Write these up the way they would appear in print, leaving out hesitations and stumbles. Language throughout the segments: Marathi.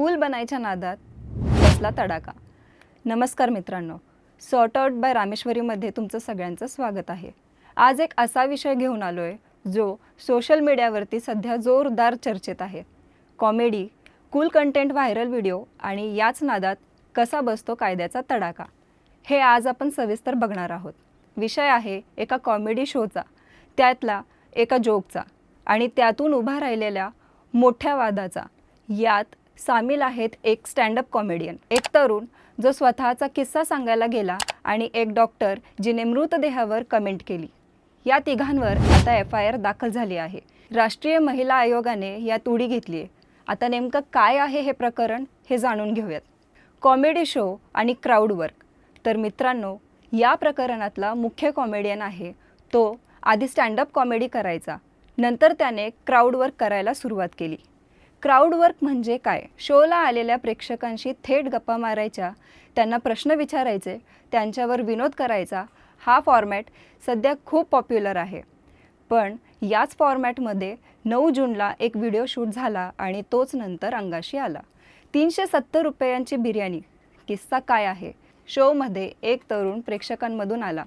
कूल बनायच्या नादात बसला तडाखा। नमस्कार मित्रांनो, सॉर्ट आउट बाय रामेश्वरीमध्ये तुमचं सगळ्यांचं स्वागत आहे। आज एक असा विषय घेऊन आलोय जो सोशल मीडियावरती सध्या जोरदार चर्चेत आहे। Comedy, cool content, viral video आणि याच नादात कसा बसतो कायद्याचा तडाखा, हे आज आपण सविस्तर बघणार आहोत। विषय आहे एका कॉमेडी शोचा, त्यातला एका जोकचा आणि त्यातून उभा राहिलेल्या मोठ्या वादाचा। यात सामील आहेत एक स्टँडअप कॉमेडियन, एक तरुण जो स्वतःचा किस्सा सांगायला गेला आणि एक डॉक्टर जिने मृतदेहावर कमेंट केली। या तिघांवर आता FIR दाखल झाली आहे। राष्ट्रीय महिला आयोगाने यात उडी घेतली आहे। आता नेमकं काय आहे हे प्रकरण हे जाणून घेऊयात। कॉमेडी शो आणि क्राऊड वर्क। तर मित्रांनो, या प्रकरणातला मुख्य कॉमेडियन आहे तो आधी स्टँडअप कॉमेडी करायचा, नंतर त्याने क्राऊड वर्क करायला सुरुवात केली। क्राऊड वर्क म्हणजे काय? शोला आलेल्या प्रेक्षकांशी थेट गप्पा मारायच्या, त्यांना प्रश्न विचारायचे, त्यांच्यावर विनोद करायचा। हा फॉर्मॅट सध्या खूप पॉप्युलर आहे। पण याच फॉर्मॅटमध्ये 9 जूनला एक व्हिडिओ शूट झाला आणि तोच नंतर अंगाशी आला। 370 रुपयांची बिर्याणी। किस्सा काय आहे? शोमध्ये एक तरुण प्रेक्षकांमधून आला।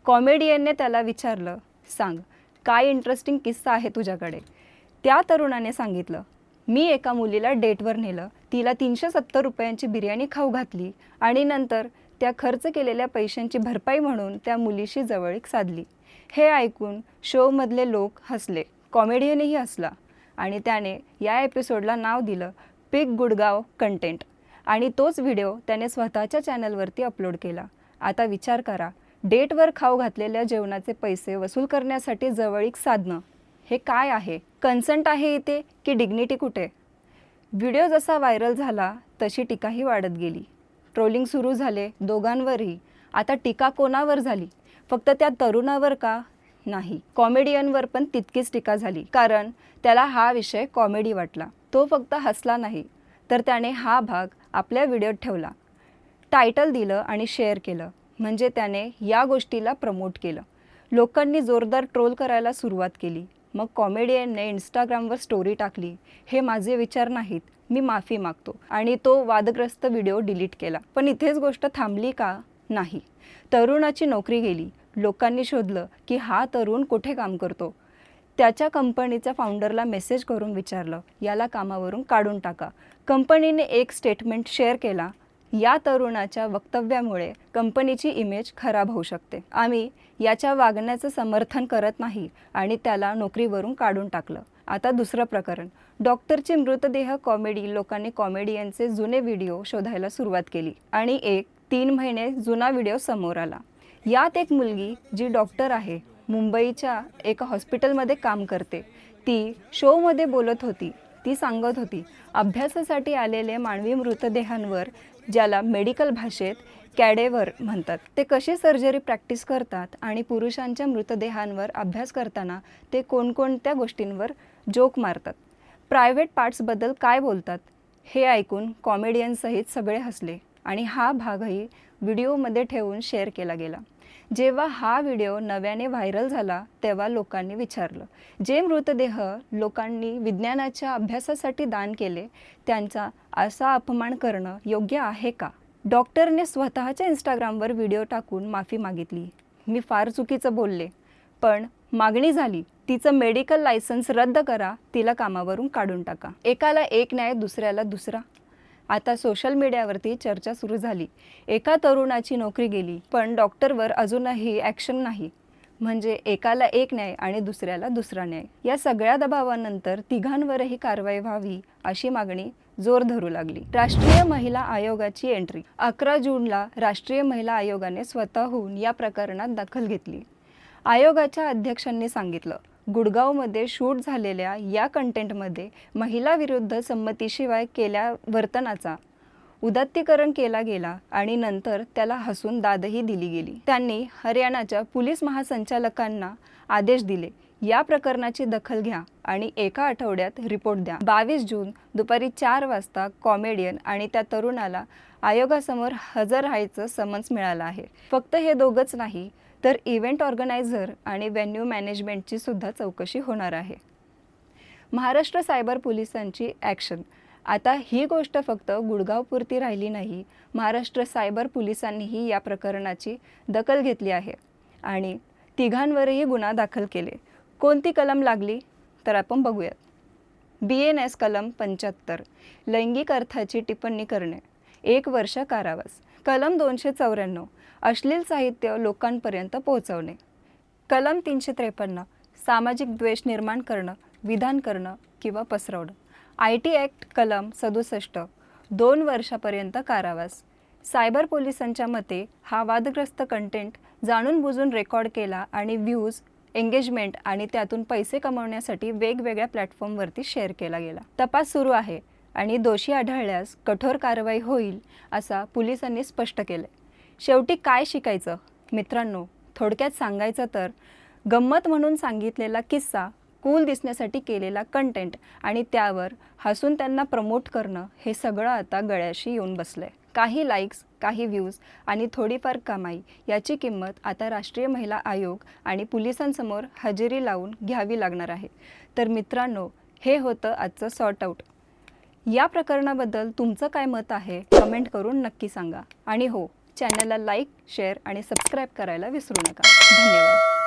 कॉमेडियनने त्याला विचारलं, सांग काय इंटरेस्टिंग किस्सा आहे तुझ्याकडे? त्या तरुणाने सांगितलं, मी एका मुलीला डेटवर नेलं, तिला 370 रुपयांची बिर्याणी खाऊ घातली आणि नंतर त्या खर्च केलेल्या पैशांची भरपाई म्हणून त्या मुलीशी जवळीक साधली। हे ऐकून शोमधले लोक हसले, कॉमेडियनही हसला आणि त्याने या एपिसोडला नाव दिलं पिग गुडगाव कंटेंट आणि तोच व्हिडिओ त्याने स्वतःच्या चॅनलवरती अपलोड केला। आता विचार करा, डेटवर खाऊ घातलेल्या जेवणाचे पैसे वसूल करण्यासाठी जवळीक साधणं हे काय आहे? कन्सेंट आहे इथे की डिग्निटी कुठे? व्हिडिओ जसा व्हायरल झाला तशी टीकाही वाढत गेली। ट्रोलिंग सुरू झाले दोघांवरही। आता टीका कोणावर झाली? फक्त त्या तरुणावर का? नाही, कॉमेडियनवर पण तितकीच टीका झाली, कारण त्याला हा विषय कॉमेडी वाटला। तो फक्त हसला नाही, तर त्याने हा भाग आपल्या व्हिडिओत ठेवला, टायटल दिलं आणि शेअर केलं, म्हणजे त्याने या गोष्टीला प्रमोट केलं। लोकांनी जोरदार ट्रोल करायला सुरुवात केली। मग कॉमेडियनने इंस्टाग्रामवर स्टोरी टाकली, हे माझे विचार नाहीत, मी माफी मागतो, आणि तो वादग्रस्त व्हिडिओ डिलीट केला। पण इथेच गोष्ट थांबली का? नाही, तरुणाची नोकरी गेली। लोकांनी शोधलं की हा तरुण कुठे काम करतो। त्याच्या कंपनीच्या फाउंडरला मेसेज करून विचारलं, याला कामावरून काढून टाका। कंपनीने एक स्टेटमेंट शेअर केला, या तरुणाच्या वक्तव्यामुळे कंपनीची इमेज खराब होऊ शकते। आम्ही याच्या वागण्याचं समर्थन करत नाही आणि त्याला नोकरीवरून काढून टाकलं। आता दुसरं प्रकरण, डॉक्टरचे मृतदेह कॉमेडी। लोकांनी कॉमेडियनचे जुने व्हिडिओ शोधायला सुरुवात केली आणि एक 3 महिने जुना व्हिडिओ समोर आला। यात एक मुलगी जी डॉक्टर आहे, मुंबईच्या एका हॉस्पिटलमध्ये काम करते, ती शोमध्ये बोलत होती। ती सांगत होती, अभ्यासासाठी आलेले मानवी मृतदेहांवर, ज्याला मेडिकल भाषेत कॅडेव्हर म्हणतात, ते कशी सर्जरी प्रॅक्टिस करतात आणि पुरुषांच्या मृतदेहांवर अभ्यास करताना ते कोणकोणत्या गोष्टींवर जोक मारतात, प्रायव्हेट पार्ट्सबद्दल काय बोलतात। हे ऐकून कॉमेडियनसहित सगळे हसले आणि हा भागही व्हिडिओमध्ये ठेवून शेअर केला गेला। जेव्हा हा व्हिडिओ नव्याने व्हायरल झाला तेव्हा लोकांनी विचारलं, जे मृतदेह लोकांनी विज्ञानाच्या अभ्यासासाठी दान केले, त्यांचा असा अपमान करणं योग्य आहे का? डॉक्टरने स्वतःच्या इंस्टाग्रामवर व्हिडिओ टाकून माफी मागितली, मी फार चुकीचं बोलले, पण मागणी झाली, तिचं मेडिकल लायसन्स रद्द करा, तिला कामावरून काढून टाका। एकाला एक न्याय, दुसऱ्याला दुसरा। आता सोशल मीडियावरती चर्चा सुरू झाली, एका तरुणाची नोकरी गेली पण डॉक्टरवर अजूनही ॲक्शन नाही, म्हणजे एकाला एक न्याय आणि दुसऱ्याला दुसरा न्याय। या सगळ्या दबावानंतर तिघांवरही कारवाई व्हावी अशी मागणी जोर धरू लागली। राष्ट्रीय महिला आयोगाची एंट्री। 11 जूनला राष्ट्रीय महिला आयोगाने स्वतःहून या प्रकरणात दखल घेतली। आयोगाच्या अध्यक्षांनी सांगितलं, गुडगावमध्ये शूट झालेल्या या कंटेंटमध्ये महिलाविरुद्ध संमतीशिवाय केल्या वर्तनाचा उदात्तीकरण केला गेला आणि नंतर त्याला हसून दादही दिली गेली। त्यांनी हरियाणाच्या पोलीस महासंचालकांना आदेश दिले, या प्रकरणाची दखल घ्या आणि एका आठवड्यात रिपोर्ट द्या। 22 जून दुपारी 4 वाजता कॉमेडियन आणि त्या तरुणाला आयोगासमोर हजर राहायचं समन्स मिळालं आहे। फक्त हे दोघंच नाही, तर इव्हेंट ऑर्गनायझर आणि व्हेन्यू मॅनेजमेंटची सुद्धा चौकशी होणार आहे। महाराष्ट्र सायबर पोलिसांची ॲक्शन। आता ही गोष्ट फक्त गुडगावपुरती राहिली नाही, महाराष्ट्र सायबर पोलिसांनीही या प्रकरणाची दखल घेतली आहे आणि तिघांवरही गुन्हा दाखल केले. कोणती कलम लागली तर आपण बघूयात. BNS कलम 75 लैंगिक अर्थाची टिप्पणी करणे, 1 वर्ष कारावास. कलम 294 अश्लील साहित्य लोकांपर्यंत पोहोचवणे. कलम 353 सामाजिक द्वेष निर्माण करणं, विधान करणं किंवा पसरवणं. IT ॲक्ट कलम 67 2 वर्षापर्यंत कारावास. सायबर पोलिसांच्या मते हा वादग्रस्त कंटेंट जाणून बुजून रेकॉर्ड केला आणि व्ह्यूज, एंगेजमेंट आणि त्यातून पैसे कमवण्यासाठी वेगवेगळ्या प्लॅटफॉर्मवरती शेअर केला गेला. तपास सुरू आहे आणि दोषी आढळल्यास कठोर कारवाई होईल असा पोलिसांनी स्पष्ट केले. शेवटी काय शिकायचं मित्रांनो, थोडक्यात सांगायचं तर गंमत म्हणून सांगितलेला किस्सा, कूल दिसण्यासाठी केलेला कंटेंट आणि त्यावर हसून त्यांना प्रमोट करणं, हे सगळं आता गळ्याशी येऊन बसलंय. काही लाईक्स, काही व्ह्यूज आणि थोडीफार कमाई याची किंमत आता राष्ट्रीय महिला आयोग आणि पोलिसांसमोर हजेरी लावून घ्यावी लागणार आहे. तर मित्रांनो, हे होतं आजचं सॉर्ट आउट. या प्रकरणाबद्दल तुमचं काय मत आहे कमेंट करून नक्की सांगा. आणि हो, चॅनलला लाईक, शेअर आणि सबस्क्राईब करायला विसरू नका. धन्यवाद.